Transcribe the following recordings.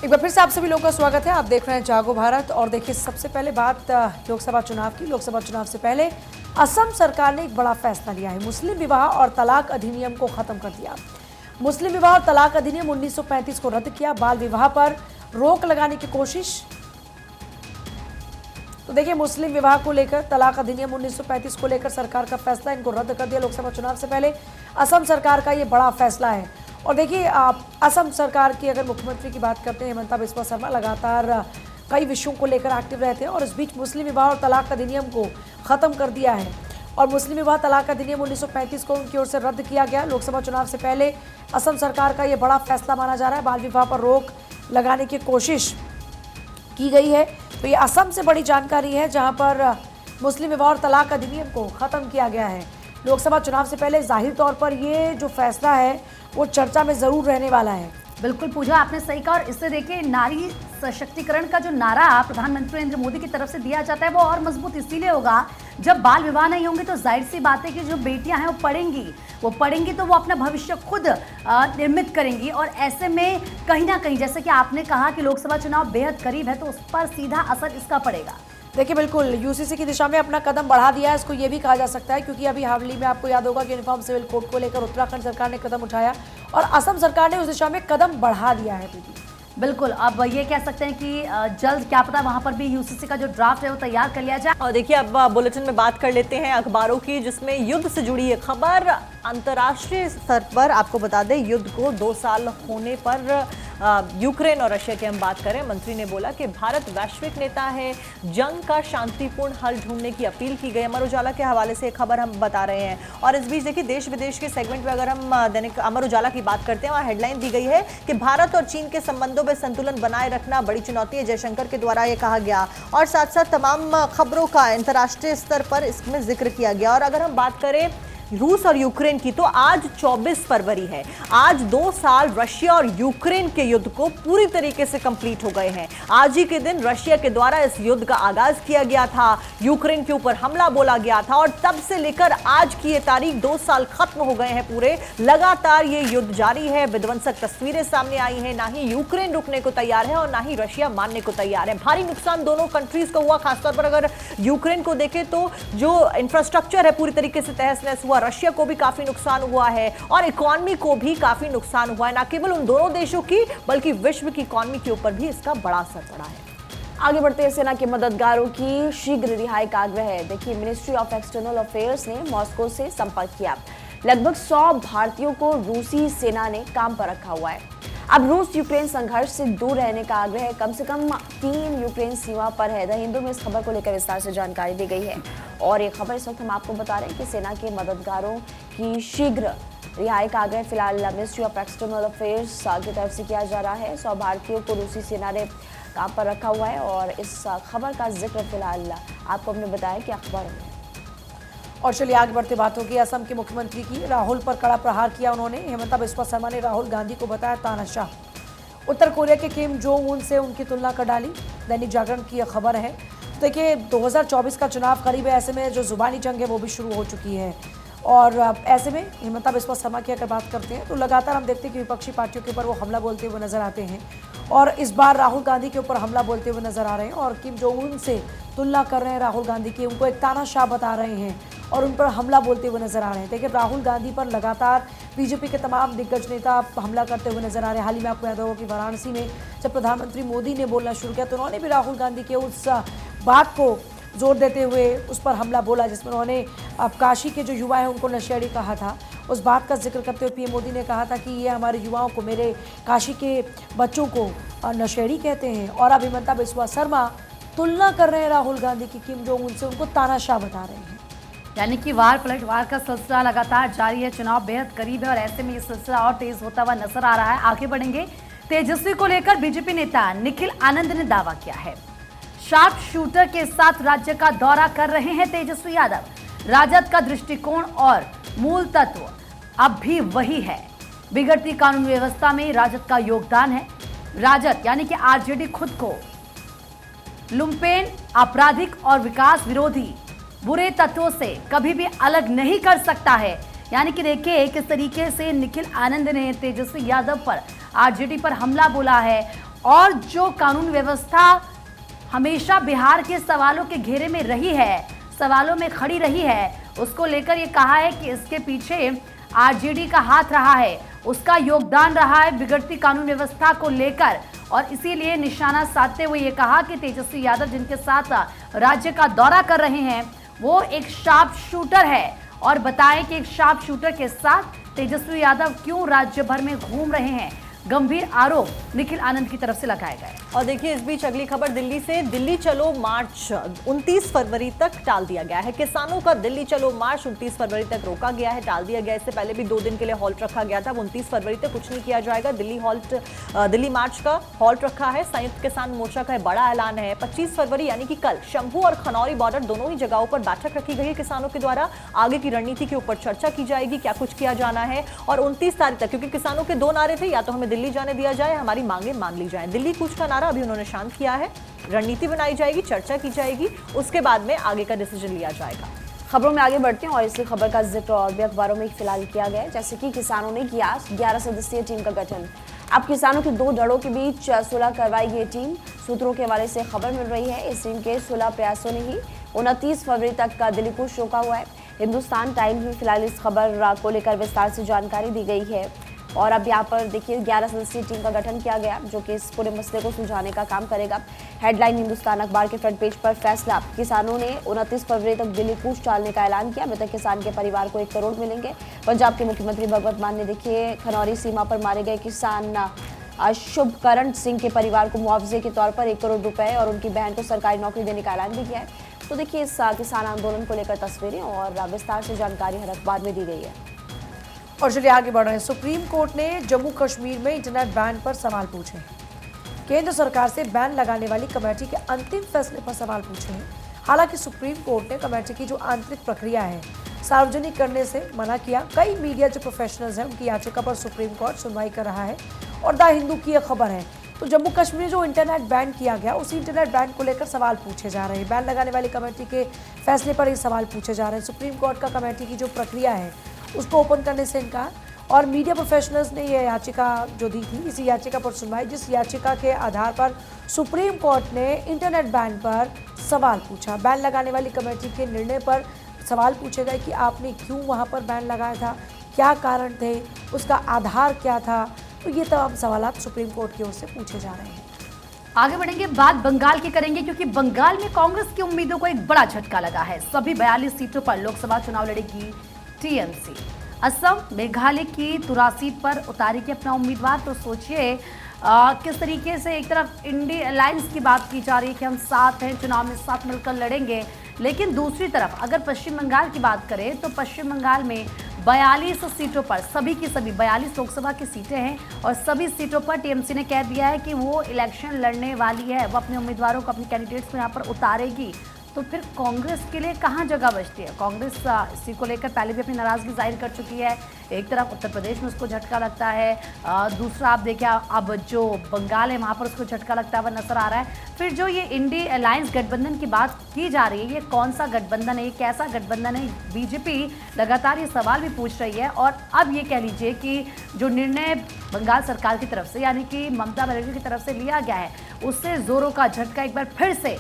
एक बार फिर से आप सभी लोगों का स्वागत है। आप देख रहे हैं जागो भारत। और देखिए, सबसे पहले बात लोकसभा चुनाव की। लोकसभा चुनाव से पहले असम सरकार ने एक बड़ा फैसला लिया है। मुस्लिम विवाह और तलाक अधिनियम को खत्म कर दिया। मुस्लिम विवाह और तलाक अधिनियम 1935 को रद्द किया। बाल विवाह पर रोक लगाने की कोशिश। तो देखिए, मुस्लिम विवाह को लेकर, तलाक अधिनियम 1935 को लेकर सरकार का फैसला, इनको रद्द कर दिया लोकसभा चुनाव से पहले। असम सरकार का ये बड़ा फैसला है। और देखिए, असम सरकार की अगर मुख्यमंत्री की बात करते हैं, हेमंता बिस्वा शर्मा लगातार कई विषयों को लेकर एक्टिव रहते हैं और इस बीच मुस्लिम विवाह और तलाक अधिनियम को खत्म कर दिया है। और मुस्लिम विवाह तलाक अधिनियम 1935 को उनकी ओर से रद्द किया गया। लोकसभा चुनाव से पहले असम सरकार का ये बड़ा फैसला माना जा रहा है। बाल विवाह पर रोक लगाने की कोशिश की गई है। तो ये असम से बड़ी जानकारी है, जहां पर मुस्लिम विवाह और तलाक अधिनियम को खत्म किया गया है। लोकसभा चुनाव से पहले जाहिर तौर पर ये जो फैसला है वो चर्चा में जरूर रहने वाला है। बिल्कुल पूजा, आपने सही कहा। और इससे देखिए, नारी सशक्तिकरण का जो नारा प्रधानमंत्री नरेंद्र मोदी की तरफ से दिया जाता है वो और मजबूत इसीलिए होगा, जब बाल विवाह नहीं होंगे तो जाहिर सी बात है कि जो बेटियां हैं वो पढ़ेंगी तो वो अपना भविष्य खुद निर्मित करेंगी। और ऐसे में कहीं ना कहीं, जैसे कि आपने कहा कि लोकसभा चुनाव बेहद करीब है, तो उस पर सीधा असर इसका पड़ेगा। देखिए, बिल्कुल यूसीसी की दिशा में अपना कदम बढ़ा दिया है, इसको ये भी कहा जा सकता है, क्योंकि अभी हाल ही में आपको याद होगा कि यूनिफॉर्म सिविल कोड को लेकर उत्तराखंड सरकार ने कदम उठाया और असम सरकार ने उस दिशा में कदम बढ़ा दिया है। दीदी बिल्कुल, अब ये कह सकते हैं कि जल्द क्या पता वहां पर भी यूसीसी का जो ड्राफ्ट है वो तैयार कर लिया जाए। और देखिए, अब बुलेटिन में बात कर लेते हैं अखबारों की, जिसमें युद्ध से जुड़ी एक खबर। अंतर्राष्ट्रीय स्तर पर आपको बता दें, युद्ध को 2 साल होने पर यूक्रेन और रशिया की हम बात करें, मंत्री ने बोला कि भारत वैश्विक नेता है, जंग का शांतिपूर्ण हल ढूंढने की अपील की गई। अमर उजाला के हवाले से एक खबर हम बता रहे हैं। और इस बीच देखिए, देश विदेश के सेगमेंट में अगर हम दैनिक अमर उजाला की बात करते हैं, वहाँ हेडलाइन दी गई है कि भारत और चीन के संबंधों में संतुलन बनाए रखना बड़ी चुनौती है, जयशंकर के द्वारा ये कहा गया। और साथ साथ तमाम खबरों का अंतर्राष्ट्रीय स्तर पर इसमें जिक्र किया गया। और अगर हम बात करें रूस और यूक्रेन की, तो आज 24 फरवरी है। आज 2 साल रशिया और यूक्रेन के युद्ध को पूरी तरीके से कंप्लीट हो गए हैं। आज ही के दिन रशिया के द्वारा इस युद्ध का आगाज किया गया था, यूक्रेन के ऊपर हमला बोला गया था और तब से लेकर आज की ये तारीख 2 साल खत्म हो गए हैं पूरे। लगातार ये युद्ध जारी है, विध्वंसक तस्वीरें सामने आई हैं। ना ही यूक्रेन रुकने को तैयार है और ना ही रशिया मानने को तैयार है। भारी नुकसान दोनों कंट्रीज को हुआ। खासतौर पर अगर यूक्रेन को देखें तो जो इंफ्रास्ट्रक्चर है पूरी तरीके से तहस नहस हुआ। रशिया को भी काफी नुकसान हुआ है और इकोनॉमी को भी काफी नुकसान हुआ है। न केवल उन दोनों देशों की, बल्कि विश्व की इकोनॉमी के ऊपर भी इसका बड़ा असर पड़ा है। आगे बढ़ते हैं, सेना के मददगारों की शीघ्र रिहाई का आग्रह है। देखिए, मिनिस्ट्री ऑफ एक्सटर्नल अफेयर्स ने मॉस्को से संपर्क किया। लगभग 100 भारतीयों को रूसी सेना ने काम पर रखा हुआ है। अब रूस यूक्रेन संघर्ष से दूर रहने का आग्रह है। कम से कम 3 यूक्रेन सीमा पर है। द हिंदू में इस खबर को लेकर विस्तार से जानकारी दी गई है। और ये खबर इस वक्त हम आपको बता रहे हैं कि सेना के मददगारों की शीघ्र रिहाई का आग्रह फिलहाल मिनिस्ट्री ऑफ एक्सटर्नल अफेयर्स की तरफ से किया जा रहा है। 100 भारतीयों को रूसी सेना ने काम पर रखा हुआ है और इस खबर का जिक्र फिलहाल आपको हमने बताया कि अखबार में। और चलिए आगे बढ़ते, बात होगी असम के मुख्यमंत्री की। राहुल पर कड़ा प्रहार किया उन्होंने। हेमंता बिस्वा शर्मा ने राहुल गांधी को बताया तानाशाह। उत्तर कोरिया के किम जोंग उन से उनकी तुलना कर डाली। दैनिक जागरण की यह खबर है। तो देखिए, 2024 का चुनाव करीब है, ऐसे में जो जुबानी जंग है वो भी शुरू हो चुकी है। और ऐसे में हेमंता बिस्वा शर्मा की अगर बात करते हैं तो लगातार हम देखते हैं कि विपक्षी पार्टियों के ऊपर वो हमला बोलते हुए नजर आते हैं और इस बार राहुल गांधी के ऊपर हमला बोलते हुए नजर आ रहे हैं और किम जोंग उन से तुलना कर रहे हैं राहुल गांधी की। उनको एक तानाशाह बता रहे हैं और उन पर हमला बोलते हुए नजर आ रहे हैं। देखिए, राहुल गांधी पर लगातार बीजेपी के तमाम दिग्गज नेता हमला करते हुए नजर आ रहे हैं। हाल ही में आपको याद होगा कि वाराणसी में जब प्रधानमंत्री मोदी ने बोलना शुरू किया तो उन्होंने भी राहुल गांधी के उस बात को जोर देते हुए उस पर हमला बोला, जिसमें उन्होंने अब काशी के जो युवा हैं उनको नशेड़ी कहा था। उस बात का जिक्र करते हुए पीएम मोदी ने कहा था कि ये हमारे युवाओं को, मेरे काशी के बच्चों को नशेड़ी कहते हैं। और अब हेमंता बिस्वा शर्मा तुलना कर रहे हैं राहुल गांधी की किम जोंग उन से, उनको तानाशाह बता रहे हैं। यानी कि वार पलटवार का सिलसिला लगातार जारी है। चुनाव बेहद करीब है और ऐसे में ये सिलसिला और तेज होता हुआ नजर आ रहा है। आगे बढ़ेंगे, तेजस्वी को लेकर बीजेपी नेता निखिल आनंद ने दावा किया है। शार्प शूटर के साथ राज्य का दौरा कर रहे हैं तेजस्वी यादव। राजद का दृष्टिकोण और मूल तत्व अब भी वही है। बिगड़ती कानून व्यवस्था में राजद का योगदान है। राजद यानी कि आरजेडी खुद को लुम्पेन, आपराधिक और विकास विरोधी बुरे तत्वों से कभी भी अलग नहीं कर सकता है। यानी कि देखिए, किस तरीके से निखिल आनंद ने तेजस्वी यादव पर, आरजेडी पर हमला बोला है और जो कानून व्यवस्था हमेशा बिहार के सवालों के घेरे में रही है, सवालों में खड़ी रही है, उसको लेकर ये कहा है कि इसके पीछे आरजेडी का हाथ रहा है, उसका योगदान रहा है बिगड़ती कानून व्यवस्था को लेकर। और इसीलिए निशाना साधते हुए ये कहा कि तेजस्वी यादव जिनके साथ राज्य का दौरा कर रहे हैं वो एक शार्प शूटर है, और बताएं कि एक शार्प शूटर के साथ तेजस्वी यादव क्यों राज्य भर में घूम रहे हैं। गंभीर आरोप निखिल आनंद की तरफ से लगाए गए। और देखिए इस बीच अगली खबर दिल्ली से। दिल्ली चलो मार्च 29 फरवरी तक टाल दिया गया है। किसानों का दिल्ली चलो मार्च 29 फरवरी तक रोका गया है, टाल दिया गया। इससे पहले भी 2 दिन के लिए हॉल्ट रखा गया था। 29 फरवरी तक कुछ नहीं किया जाएगा। दिल्ली मार्च का हॉल्ट रखा है। संयुक्त किसान मोर्चा का बड़ा ऐलान है। 25 फरवरी यानी कि कल शंभू और खनौरी बॉर्डर दोनों ही जगहों पर बैठक रखी गई है किसानों के द्वारा। आगे की रणनीति के ऊपर चर्चा की जाएगी, क्या कुछ किया जाना है। और 29 तारीख तक, क्योंकि किसानों के 2 नारे थे, या तो हमें दिल्ली जाने दिया जाए, हमारी मांगे मान ली जाए। दिल्ली कूच का नारा अभी उन्होंने शांत किया है। रणनीति बनाई जाएगी, चर्चा की जाएगी, उसके बाद में आगे का डिसीजन लिया जाएगा। खबरों में आगे बढ़ते हैं और इसी खबर का जिक्र और भी अखबारों में फिलहाल किया गया है। जैसे कि किसानों ने किया 11 सदस्यीय टीम का गठन। अब किसानों के 2 धड़ों के बीच सुलह करवाई गई टीम। सूत्रों के हवाले से खबर मिल रही है इस टीम के सुलह प्रयासों ने ही 29 फरवरी तक का दिल्ली कूच रोका हुआ है। हिंदुस्तान टाइम्स में फिलहाल इस खबर को लेकर विस्तार से जानकारी दी गई है। और अब यहाँ पर देखिए 11 सदस्यीय टीम का गठन किया गया जो कि इस पूरे मसले को सुलझाने का काम करेगा। हेडलाइन हिंदुस्तान अखबार के फ्रंट पेज पर फैसला। किसानों ने 29 फरवरी तक दिल्ली कूच टालने का ऐलान किया। मृतक किसान के परिवार को 1 करोड़ मिलेंगे। पंजाब के मुख्यमंत्री भगवंत मान ने देखिए खनौरी सीमा पर मारे गए किसान शुभकरण सिंह के परिवार को मुआवजे के तौर पर 1 करोड़ रुपए और उनकी बहन को सरकारी नौकरी देने का ऐलान भी किया है। तो देखिए इस किसान आंदोलन को लेकर तस्वीरें और विस्तार से जानकारी हर अखबार में दी गई है। और चलिए आगे बढ़ रहे हैं। सुप्रीम कोर्ट ने जम्मू कश्मीर में इंटरनेट बैन पर सवाल पूछे हैं। केंद्र सरकार से बैन लगाने वाली कमेटी के अंतिम फैसले पर सवाल पूछे हैं। हालांकि सुप्रीम कोर्ट ने कमेटी की जो आंतरिक प्रक्रिया है सार्वजनिक करने से मना किया। कई मीडिया जो प्रोफेशनल्स हैं उनकी याचिका पर सुप्रीम कोर्ट सुनवाई कर रहा है। और द हिंदू की यह खबर है। तो जम्मू कश्मीर जो इंटरनेट बैन किया गया उसी इंटरनेट बैन को लेकर सवाल पूछे जा रहे हैं। बैन लगाने वाली कमेटी के फैसले पर ये सवाल पूछे जा रहे हैं। सुप्रीम कोर्ट का कमेटी की जो प्रक्रिया है उसको ओपन करने से इनकार। और मीडिया प्रोफेशनल्स ने यह याचिका जो दी थी, इसी याचिका पर सुनवाई, जिस याचिका के आधार पर सुप्रीम कोर्ट ने इंटरनेट बैन पर सवाल पूछा। बैन लगाने वाली कमेटी के निर्णय पर सवाल पूछे गए कि आपने क्यों वहां पर बैन लगाया था, क्या कारण थे, उसका आधार क्या था। तो ये तमाम सवाल सुप्रीम कोर्ट की ओर से पूछे जा रहे हैं। आगे बढ़ेंगे, बात बंगाल की करेंगे क्योंकि बंगाल में कांग्रेस की उम्मीदों को एक बड़ा झटका लगा है। सभी 42 सीटों पर लोकसभा चुनाव लड़ेगी टीएमसी। असम मेघालय की 83 सीट पर उतारेगी अपना उम्मीदवार। तो सोचिए किस तरीके से एक तरफ इंडी अलायंस की बात की जा रही है कि हम साथ हैं, चुनाव में साथ मिलकर लड़ेंगे, लेकिन दूसरी तरफ अगर पश्चिम बंगाल की बात करें तो पश्चिम बंगाल में 42 सीटों पर सभी की सभी 42 लोकसभा की सीटें हैं और सभी सीटों पर टीएमसी ने कह दिया है कि वो इलेक्शन लड़ने वाली है, वो अपने उम्मीदवारों को, अपने कैंडिडेट्स को यहाँ पर उतारेगी। तो फिर कांग्रेस के लिए कहाँ जगह बचती है? कांग्रेस इसी को लेकर पहले भी अपनी नाराजगी जाहिर कर चुकी है। एक तरफ उत्तर प्रदेश में उसको झटका लगता है, दूसरा आप देखिए अब जो बंगाल है वहाँ पर उसको झटका लगता हुआ नजर आ रहा है। फिर जो ये इंडी अलायंस गठबंधन की बात की जा रही है, ये कौन सा गठबंधन है, ये कैसा गठबंधन है? बीजेपी लगातार ये सवाल भी पूछ रही है। और अब ये कह लीजिए कि जो निर्णय बंगाल सरकार की तरफ से यानी कि ममता बनर्जी की तरफ से लिया गया है, उससे जोरों का झटका एक बार फिर से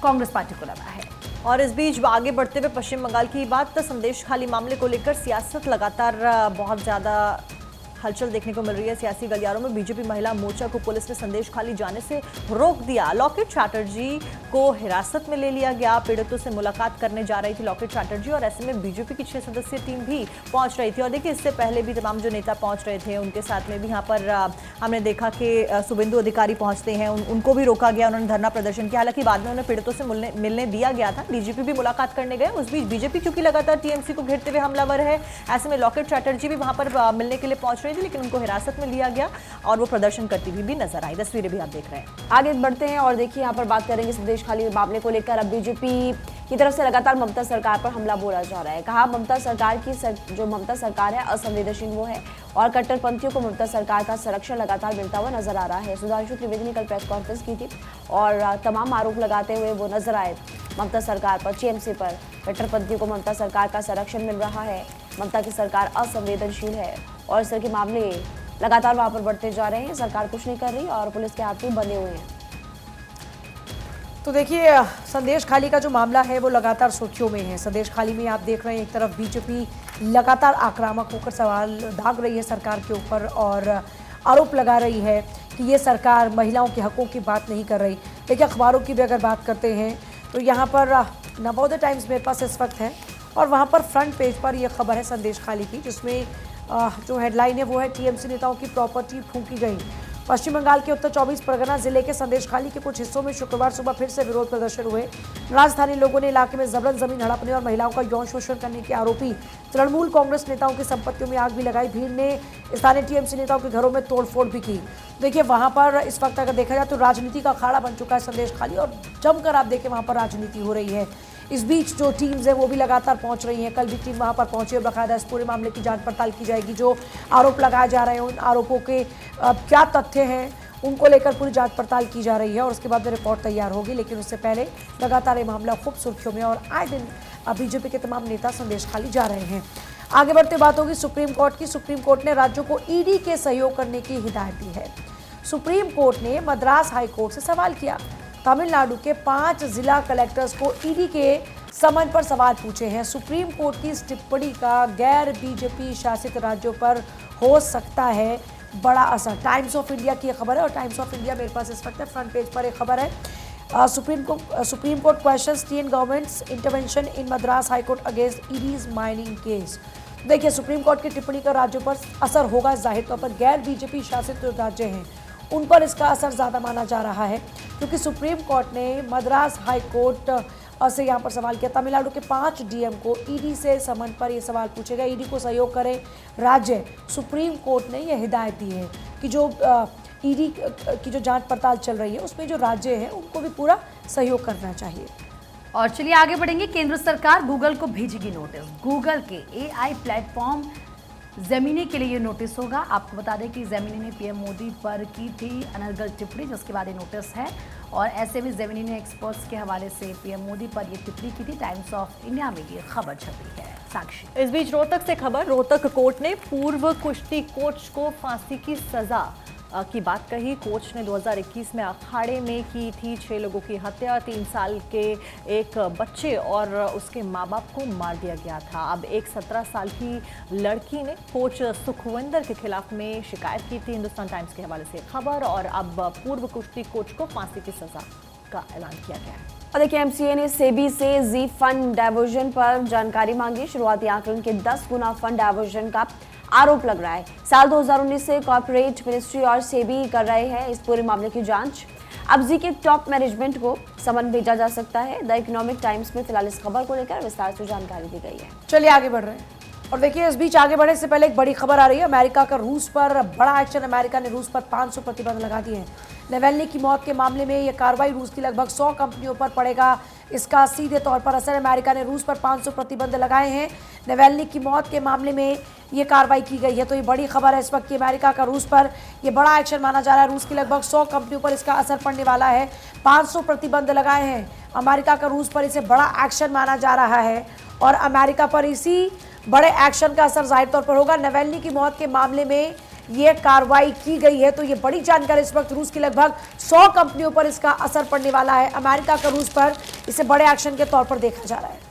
कांग्रेस पार्टी को लगा है। और इस बीच आगे बढ़ते हुए पश्चिम बंगाल की बात, संदेश खाली मामले को लेकर सियासत लगातार बहुत ज़्यादा हलचल देखने को मिल रही है। सियासी गलियारों में बीजेपी महिला मोर्चा को पुलिस ने संदेश खाली जाने से रोक दिया। लॉकेट चैटर्जी को हिरासत में ले लिया गया। पीड़ितों से मुलाकात करने जा रही थी लॉकेट चैटर्जी और ऐसे में बीजेपी की 6 सदस्यीय टीम भी पहुंच रही थी। और देखिए इससे पहले भी तमाम जो नेता पहुंच रहे थे उनके साथ में भी यहाँ पर हमने देखा कि शुभेंदु अधिकारी पहुंचते हैं, उनको भी रोका गया, उन्होंने धरना प्रदर्शन किया। हालांकि बाद में उन्हें पीड़ितों से मिलने दिया गया था। डीजीपी भी मुलाकात करने गए। उस बीच बीजेपी चूंकि लगातार टीएमसी को घेरते हुए हमलावर है, ऐसे में लॉकेट चैटर्जी भी वहां पर मिलने के लिए पहुंच रही थी, लेकिन उनको हिरासत में लिया गया और वो प्रदर्शन करती हुई भी नजर आई। तस्वीरें भी आप देख रहे हैं। आगे बढ़ते हैं और देखिए यहाँ पर बात करेंगे संदेश खाली मामले को लेकर। अब बीजेपी की तरफ से लगातार ममता सरकार पर हमला बोला जा रहा है। कहा ममता सरकार की जो ममता सरकार है असंवेदनशील वो है और कट्टरपंथियों को ममता सरकार का संरक्षण लगातार मिलता हुआ नजर आ रहा है। सुधांशु त्रिवेदी ने कल प्रेस कॉन्फ्रेंस की थी और तमाम आरोप लगाते हुए वो नजर आए ममता सरकार पर, टीएमसी पर। कट्टरपंथियों को ममता सरकार का संरक्षण मिल रहा है, ममता की सरकार असंवेदनशील है और इस तरह के मामले लगातार वहां पर बढ़ते जा रहे हैं। सरकार कुछ नहीं कर रही और पुलिस के हाथ में बंधे हुए हैं। तो देखिए, संदेश खाली का जो मामला है वो लगातार सुर्खियों में है। संदेश खाली में आप देख रहे हैं एक तरफ बीजेपी लगातार आक्रामक होकर सवाल दाग रही है सरकार के ऊपर और आरोप लगा रही है कि ये सरकार महिलाओं के हकों की बात नहीं कर रही। देखिए, अखबारों की भी अगर बात करते हैं तो यहाँ पर नवोदय टाइम्स मेरे पास इस वक्त है और वहाँ पर फ्रंट पेज पर यह खबर है संदेश खाली की, जिसमें जो हेडलाइन है वो है टीएमसी नेताओं की प्रॉपर्टी फूंकी गई। पश्चिम बंगाल के उत्तर 24 परगना जिले के संदेश खाली के कुछ हिस्सों में शुक्रवार सुबह फिर से विरोध प्रदर्शन हुए। राजधानी लोगों ने इलाके में जबरन जमीन हड़पने और महिलाओं का यौन शोषण करने के आरोपी तृणमूल कांग्रेस नेताओं की संपत्तियों में आग भी लगाई। भीड़ ने स्थानीय टीएमसी नेताओं के घरों में तोड़फोड़ भी की। देखिए, वहां पर इस वक्त अगर देखा जाए तो राजनीति का अखाड़ा बन चुका है संदेश खाली और जमकर आप देखें वहां पर राजनीति हो रही है। इस बीच जो टीम्स हैं वो भी लगातार पहुंच रही हैं। कल भी टीम वहां पर पहुंची और बाकायदा इस पूरे मामले की जांच पड़ताल की जाएगी। जो आरोप लगाए जा रहे हैं उन आरोपों के क्या तथ्य हैं उनको लेकर पूरी जांच पड़ताल की जा रही है और उसके बाद में रिपोर्ट तैयार होगी। लेकिन उससे पहले लगातार ये मामला खूब सुर्खियों में और आए दिन बीजेपी के तमाम नेता संदेश खाली जा रहे हैं। आगे बढ़ते बात होगी सुप्रीम कोर्ट की। सुप्रीम कोर्ट ने राज्यों को ईडी के सहयोग करने की हिदायत दी है। सुप्रीम कोर्ट ने मद्रास हाई कोर्ट से सवाल किया। तमिलनाडु के 5 जिला कलेक्टर्स को ईडी के समन पर सवाल पूछे हैं। सुप्रीम कोर्ट की इस टिप्पणी का गैर बीजेपी शासित राज्यों पर हो सकता है बड़ा असर। टाइम्स ऑफ इंडिया की खबर है और टाइम्स ऑफ इंडिया मेरे पास इस वक्त फ्रंट पेज पर एक खबर है। Supreme Court questions TN government's intervention in Madras High Court against ED's mining case. देखिए, सुप्रीम कोर्ट की टिप्पणी का राज्यों पर असर होगा। जाहिर तौर पर गैर बीजेपी शासित जो राज्य हैं उन पर इसका असर ज़्यादा माना जा रहा है क्योंकि सुप्रीम कोर्ट ने मद्रास हाई कोर्ट से यहाँ पर सवाल किया। तमिलनाडु के 5 डीएम को ईडी से समन पर ये सवाल पूछेगा। ईडी को सहयोग करें राज्य। सुप्रीम कोर्ट ने यह हिदायत दी है कि जो ईडी की जो जांच पड़ताल चल रही है उसमें जो राज्य हैं उनको भी पूरा सहयोग करना चाहिए। और चलिए आगे बढ़ेंगे। केंद्र सरकार गूगल को भेजेगी नोटिस। गूगल के एआई प्लेटफॉर्म जेमिनी के लिए ये नोटिस होगा। आपको बता दें कि जेमिनी ने पीएम मोदी पर की थी अनर्गल टिप्पणी, जिसके बाद ये नोटिस है और ऐसे में जेमिनी ने एक्सपर्ट्स के हवाले से पीएम मोदी पर ये टिप्पणी की थी। टाइम्स ऑफ इंडिया में ये खबर छपी है। साक्षी। इस बीच रोहतक से खबर। रोहतक कोर्ट ने पूर्व कुश्ती कोच को फांसी की सजा की बात कही। कोच ने 2021 में अखाड़े में की थी 6 लोगों की हत्या। 3 साल के एक बच्चे और उसके माँ बाप को मार दिया गया था। अब एक 17 साल की लड़की ने कोच सुखविंदर के खिलाफ में शिकायत की थी। हिंदुस्तान टाइम्स के हवाले से खबर और अब पूर्व कुश्ती कोच को फांसी की सजा का ऐलान किया गया है। और देखिए, एमसीए ने सेबी से जी फंड डाइवर्जन पर जानकारी मांगी। शुरुआती आंकलन के 10 गुना फंड डाइवर्जन का आरोप लग रहा है। साल 2019 से कॉर्पोरेट मिनिस्ट्री और सेबी कर रहे हैं इस पूरे मामले की जांच। अब जी के टॉप मैनेजमेंट को समन भेजा जा सकता है। द इकोनॉमिक टाइम्स में फिलहाल इस खबर को लेकर विस्तार से जानकारी दी गई है। चलिए आगे बढ़ रहे हैं और देखिए, इस बीच आगे बढ़ने से पहले एक बड़ी खबर आ रही है। अमेरिका का रूस पर बड़ा एक्शन। अमेरिका ने रूस पर 500 प्रतिबंध लगा दिए हैं। नवेल्नी की मौत के मामले में यह कार्रवाई रूस की लगभग 100 कंपनियों पर पड़ेगा। इसका सीधे तौर पर असर। अमेरिका ने रूस पर 500 प्रतिबंध लगाए हैं। नवेल्नी की मौत के मामले में ये कार्रवाई की गई है। तो ये बड़ी खबर है इस वक्त की अमेरिका का रूस पर ये बड़ा एक्शन माना जा रहा है। रूस की लगभग 100 कंपनियों पर इसका असर पड़ने वाला है। 500 प्रतिबंध लगाए हैं अमेरिका का रूस पर। इसे बड़ा एक्शन माना जा रहा है और अमेरिका पर इसी बड़े एक्शन का असर जाहिर तौर पर होगा। नवेल्नी की मौत के मामले में ये कार्रवाई की गई है। तो ये बड़ी जानकारी इस वक्त रूस की लगभग 100 कंपनियों पर इसका असर पड़ने वाला है। अमेरिका का रूस पर इसे बड़े एक्शन के तौर पर देखा जा रहा है।